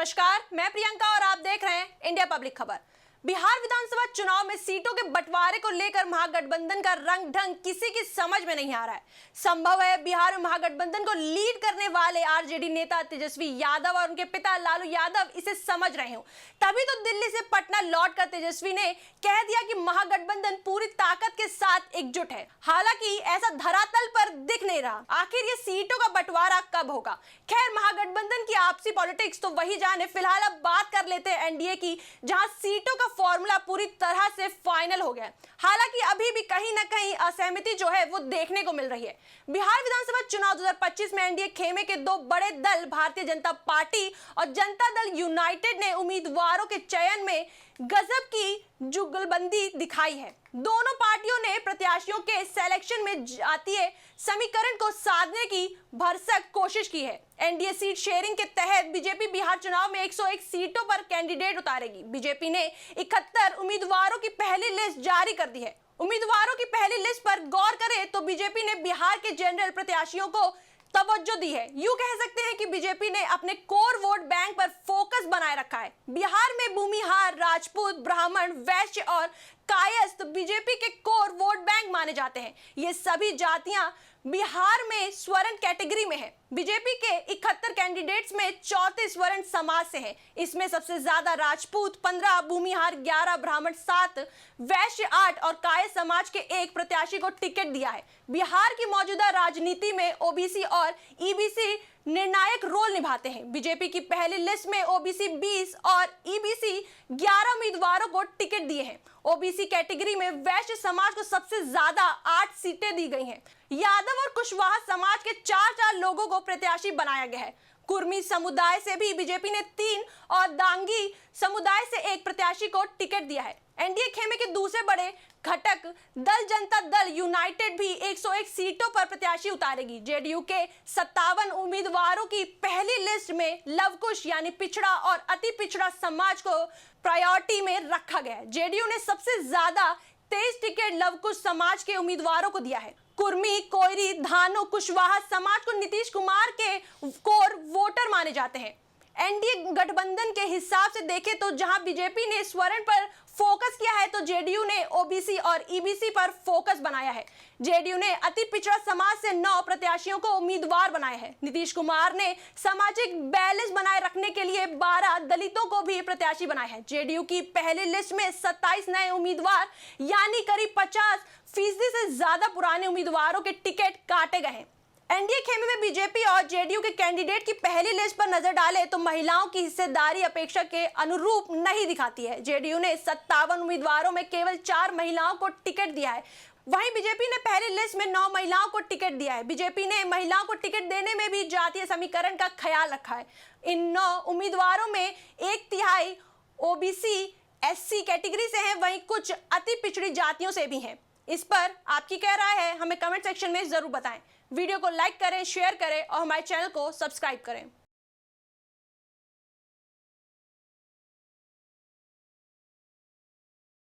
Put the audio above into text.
नमस्कार, मैं प्रियंका और आप देख रहे हैं इंडिया पब्लिक खबर। बिहार विधानसभा चुनाव में सीटों के बंटवारे को लेकर महागठबंधन का रंग ढंग किसी की समझ में नहीं आ रहा है। संभव है बिहार में महागठबंधन को लीड करने वाले आरजेडी नेता तेजस्वी यादव और उनके पिता लालू यादव इसे समझ रहे हो, तभी तो दिल्ली से पटना लौटकर तेजस्वी ने कह दिया कि महागठबंधन पूरी ताकत के साथ एकजुट है। हालांकि ऐसा धरातल पर दिख नहीं रहा। आखिर ये सीटों का बंटवारा कब होगा? खैर, महागठबंधन की आपसी पॉलिटिक्स तो वही जाने। फिलहाल अब बात कर लेते हैं एनडीए की, जहां सीटों का फॉर्मूला पूरी तरह से फाइनल हो गया। हालांकि अभी भी कहीं ना कहीं असहमति जो है वो देखने को मिल रही है। बिहार विधानसभा चुनाव 2025 में एनडीए खेमे के दो बड़े दल भारतीय जनता पार्टी और जनता दल यूनाइटेड ने उम्मीदवारों के चयन में गजब की जुगलबंदी दिखाई है। दोनों पार्टियों ने प्रत्याशियों के सिलेक्शन में जातीय समीकरण को साधने की भरसक कोशिश की है। एनडीए सीट शेयरिंग के तहत बीजेपी बिहार चुनाव में 101 सीटों पर कैंडिडेट उतारेगी। बीजेपी ने 71 उम्मीदवारों की पहली लिस्ट जारी कर दी है। उम्मीदवारों की पहली लिस्ट पर गौर करें तो बीजेपी ने बिहार के जनरल प्रत्याशियों को तवज्जो दी है। यूं कह सकते हैं कि बीजेपी ने अपने कोर वोट बैंक पर फोकस बनाए रखा है। बिहार में भूमिहार, राजपूत, ब्राह्मण, वैश्य और कायस्थ बीजेपी के कोर वोट बैंक माने जाते हैं। ये सभी जातियां बिहार में स्वर्ण कैटेगरी में है। बीजेपी के 71 कैंडिडेट्स में 34 स्वर्ण समाज से हैं। इसमें सबसे ज्यादा राजपूत 15, भूमिहार 11, ब्राह्मण 7, वैश्य 8 और कायस्थ समाज के एक प्रत्याशी को टिकट दिया है। बिहार की मौजूदा राजनीति में ओबीसी और ईबीसी निर्णायक रोल निभाते हैं। बीजेपी की पहली लिस्ट में ओबीसी 20 और ईबीसी 11 उम्मीदवारों को टिकट दिए हैं। ओबीसी कैटेगरी में वैश्य समाज को सबसे ज्यादा 8 सीटें दी गई हैं। यादव और कुशवाहा समाज के 4 लोगों को प्रत्याशी बनाया गया है। कुर्मी समुदाय से भी बीजेपी ने 3 और दांगी समुदाय से 1 प्रत्याशी को टिकट दिया है। एनडीए खेमे के दूसरे बड़े घटक दल जनता दल यूनाइटेड भी 101 सीटों पर प्रत्याशी उतारेगी। जेडीयू के 57 उम्मीदवारों की पहली लिस्ट में लवकुश यानी पिछड़ा और अति पिछड़ा समाज को प्रायोरिटी में रखा गया है। जेडीयू ने सबसे ज्यादा 23 टिकट लवकुश समाज के उम्मीदवारों को दिया है। कुर्मी, कोयरी, धानो, कुशवाहा समाज को नीतीश कुमार के कोर वोटर माने जाते हैं। एनडीए गठबंधन के हिसाब से देखें तो जहां बीजेपी ने स्वर्ण पर फोकस किया है तो जेडीयू ने ओबीसी और ईबीसी पर फोकस बनाया है। जेडीयू ने अति पिछड़ा समाज से 9 प्रत्याशियों को उम्मीदवार बनाए हैं। नीतीश कुमार ने सामाजिक बैलेंस बनाए रखने के लिए 12 दलितों को भी प्रत्याशी बनाए हैं। जेडीयू की पहली लिस्ट में 27 नए उम्मीदवार यानी करीब 50% से ज्यादा पुराने उम्मीदवारों के टिकट काटे गए हैं। एनडीए खेमे में बीजेपी और जेडीयू के कैंडिडेट की पहली लिस्ट पर नजर डाले तो महिलाओं की हिस्सेदारी अपेक्षा के अनुरूप नहीं दिखाती है। जेडीयू ने 57 उम्मीदवारों में केवल 4 महिलाओं को टिकट दिया है। वहीं बीजेपी ने पहली लिस्ट में 9 महिलाओं को टिकट दिया है। बीजेपी ने महिलाओं को टिकट देने में भी जातीय समीकरण का ख्याल रखा है। इन 9 उम्मीदवारों में 1/3 ओबीसी एससी कैटेगरी से हैं, वहीं कुछ अति पिछड़ी जातियों से भी हैं। इस पर आपकी क्या राय है, हमें कमेंट सेक्शन में जरूर बताएं। वीडियो को लाइक करें, शेयर करें और हमारे चैनल को सब्सक्राइब करें।